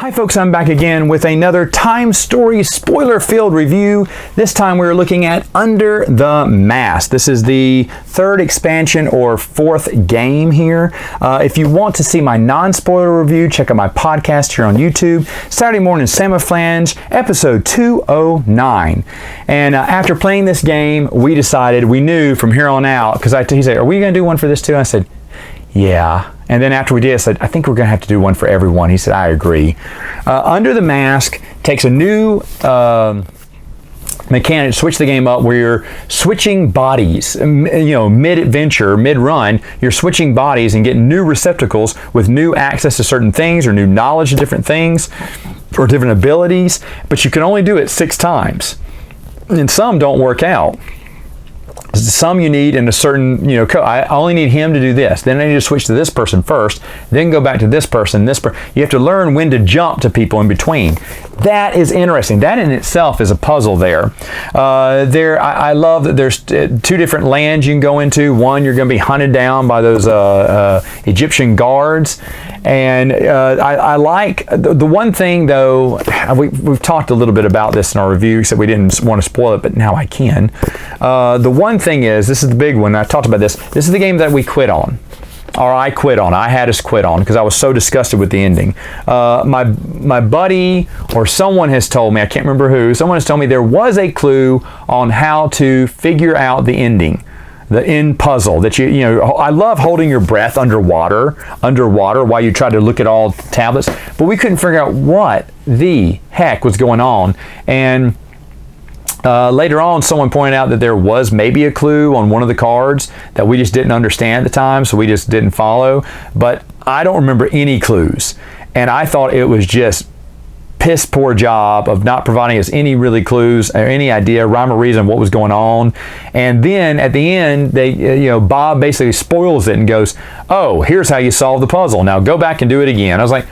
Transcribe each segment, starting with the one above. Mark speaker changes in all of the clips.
Speaker 1: Hi folks, I'm back again with another Time Story spoiler-filled review. This time we're looking at Under the Mask. This is the third expansion or fourth game here. If you want to see my non-spoiler review, check out my podcast here on YouTube. Saturday Morning Samaflange, episode 209. And after playing this game, we decided, we knew from here on out, because he said, are we going to do one for this too? I said, yeah. And then after we did, I said, I think we're going to have to do one for everyone. He said, I agree. Under the Mask takes a new mechanic to switch the game up where you're switching bodies. Mid-adventure, mid-run, you're switching bodies and getting new receptacles with new access to certain things or new knowledge of different things or different abilities. But you can only do it 6 times. And some don't work out. Some you need in a certain, I only need him to do this. Then I need to switch to this person first, then go back to this person, You have to learn when to jump to people in between. That is interesting. That in itself is a puzzle there. I love that there's 2 different lands you can go into. One, you're going to be hunted down by those Egyptian guards. And I like, the one thing though, we've talked a little bit about this in our review, except we didn't want to spoil it, but now I can. The one thing is, this is the big one, I talked about this is the game that we quit on. Or I quit on. I had us quit on because I was so disgusted with the ending. My buddy or someone has told me, I can't remember who, someone has told me there was a clue on how to figure out the ending. The end puzzle that I love holding your breath underwater while you try to look at all the tablets, but we couldn't figure out what the heck was going on. And later on, someone pointed out that there was maybe a clue on one of the cards that we just didn't understand at the time, so we just didn't follow. But I don't remember any clues, and I thought it was just piss poor job of not providing us any really clues or any idea, rhyme or reason what was going on. And then at the end, Bob basically spoils it and goes, "Oh, here's how you solve the puzzle. Now go back and do it again." I was like,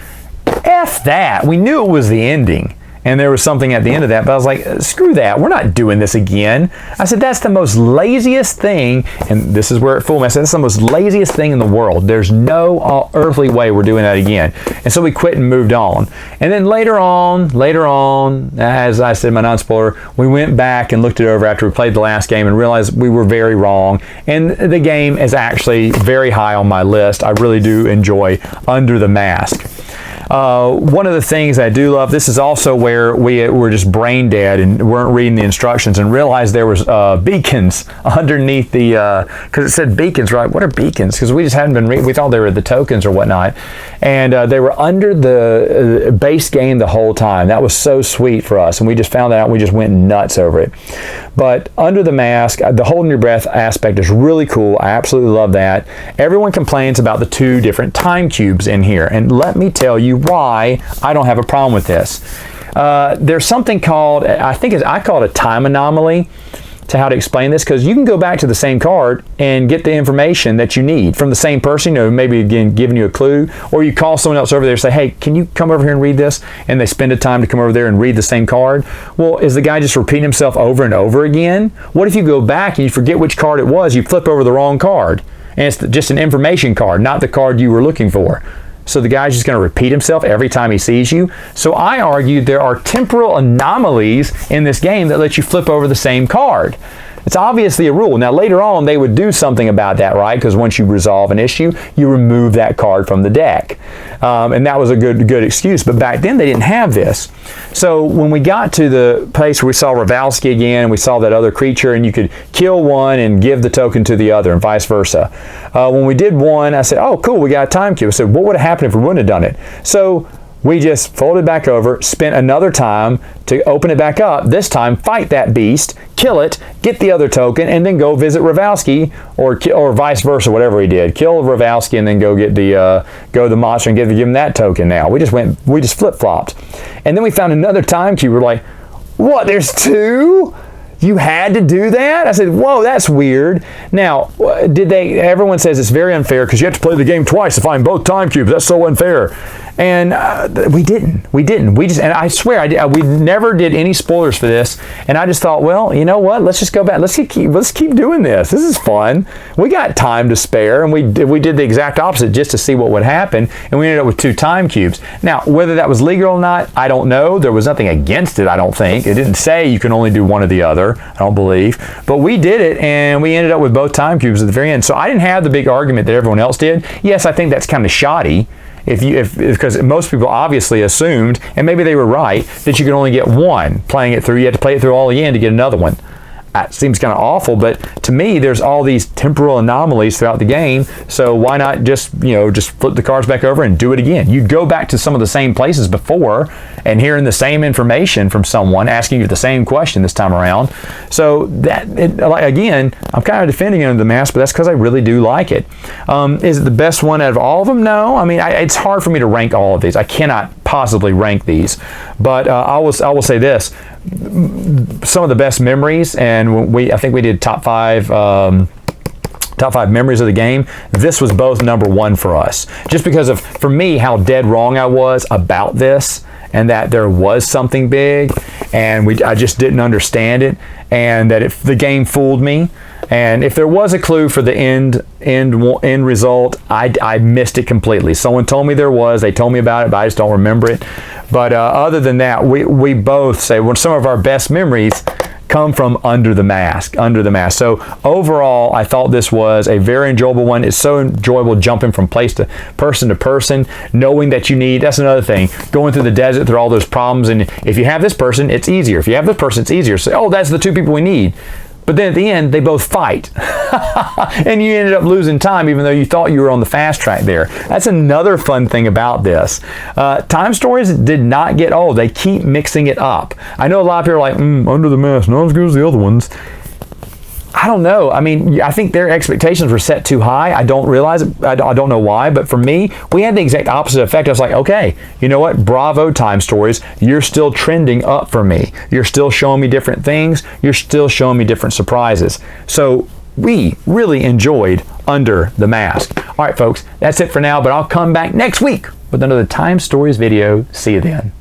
Speaker 1: F that. We knew it was the ending. And there was something at the end of that, but I was like, screw that, we're not doing this again. I said, that's the most laziest thing, and this is where it fooled me. I said, that's the most laziest thing in the world. There's no earthly way we're doing that again. And so we quit and moved on. And then later on, as I said in my non-spoiler, we went back and looked it over after we played the last game and realized we were very wrong. And the game is actually very high on my list. I really do enjoy Under the Mask. One of the things I do love, this is also where we were just brain dead and weren't reading the instructions and realized there was beacons underneath the, because it said beacons, right? What are beacons? Because we just hadn't been reading, we thought they were the tokens or whatnot. And they were under the base game the whole time. That was so sweet for us. And we just found that out and we just went nuts over it. But Under the Mask, the holding your breath aspect is really cool. I absolutely love that. Everyone complains about the 2 different time cubes in here. And let me tell you why I don't have a problem with this. There's something called, I call it a time anomaly to how to explain this, because you can go back to the same card and get the information that you need from the same person, maybe again giving you a clue, or you call someone else over there and say, hey, can you come over here and read this? And they spend a time to come over there and read the same card. Well, is the guy just repeating himself over and over again? What if you go back and you forget which card it was, you flip over the wrong card, and it's just an information card, not the card you were looking for? So the guy's just going to repeat himself every time he sees you. So I argue there are temporal anomalies in this game that let you flip over the same card. It's obviously a rule. Now later on they would do something about that, right? Because once you resolve an issue, you remove that card from the deck. And that was a good excuse. But back then they didn't have this. So when we got to the place where we saw Rafalski again, and we saw that other creature, and you could kill one and give the token to the other and vice versa. When we did one, I said, oh cool, we got a time cube. I said, what would have happened if we wouldn't have done it? So we just folded back over, spent another time to open it back up, this time fight that beast, kill it, get the other token, and then go visit Rafalski, or vice versa, whatever he did. Kill Rafalski and then go get go to the monster and give him that token now. We just flip-flopped. And then we found another time cube. We're like, what, there's 2? You had to do that? I said, whoa, that's weird. Now, everyone says it's very unfair because you have to play the game twice to find both time cubes. That's so unfair. And we didn't. We just, and I swear, we never did any spoilers for this. And I just thought, well, you know what? Let's just go back. Let's keep doing this. This is fun. We got time to spare, and we did the exact opposite just to see what would happen. And we ended up with 2 time cubes. Now, whether that was legal or not, I don't know. There was nothing against it, I don't think. It didn't say you can only do one or the other, I don't believe. But we did it, and we ended up with both time cubes at the very end. So I didn't have the big argument that everyone else did. Yes, I think that's kind of shoddy. Because most people obviously assumed, and maybe they were right, that you could only get one playing it through. You had to play it through all again to get another one. That seems kind of awful, but to me, there's all these temporal anomalies throughout the game. So why not just flip the cards back over and do it again? You'd go back to some of the same places before and hearing the same information from someone asking you the same question this time around. So again, I'm kind of defending Under the Mask, but that's because I really do like it. Is it the best one out of all of them? No. I mean, it's hard for me to rank all of these. I cannot possibly rank these, but I will say this: some of the best memories, and I think we did top 5 memories of the game. This was both #1 for us, just because of, for me, how dead wrong I was about this, and that there was something big, and I just didn't understand it, and that if the game fooled me, and if there was a clue for the end result, I missed it completely. Someone told me there was. They told me about it, but I just don't remember it. But other than that, we both say some of our best memories come from Under the Mask. So overall, I thought this was a very enjoyable one. It's so enjoyable jumping from place to person, knowing that that's another thing, going through the desert through all those problems. And if you have this person, it's easier. If you have this person, it's easier. So, that's the 2 people we need. But then at the end, they both fight. And you ended up losing time, even though you thought you were on the fast track there. That's another fun thing about this. Time stories did not get old. They keep mixing it up. I know a lot of people are like, Under the Mask, not as good as the other ones. I don't know. I mean, I think their expectations were set too high. I don't realize it. I don't know why. But for me, we had the exact opposite effect. I was like, okay, you know what? Bravo, Time Stories. You're still trending up for me. You're still showing me different things. You're still showing me different surprises. So we really enjoyed Under the Mask. All right, folks, that's it for now. But I'll come back next week with another Time Stories video. See you then.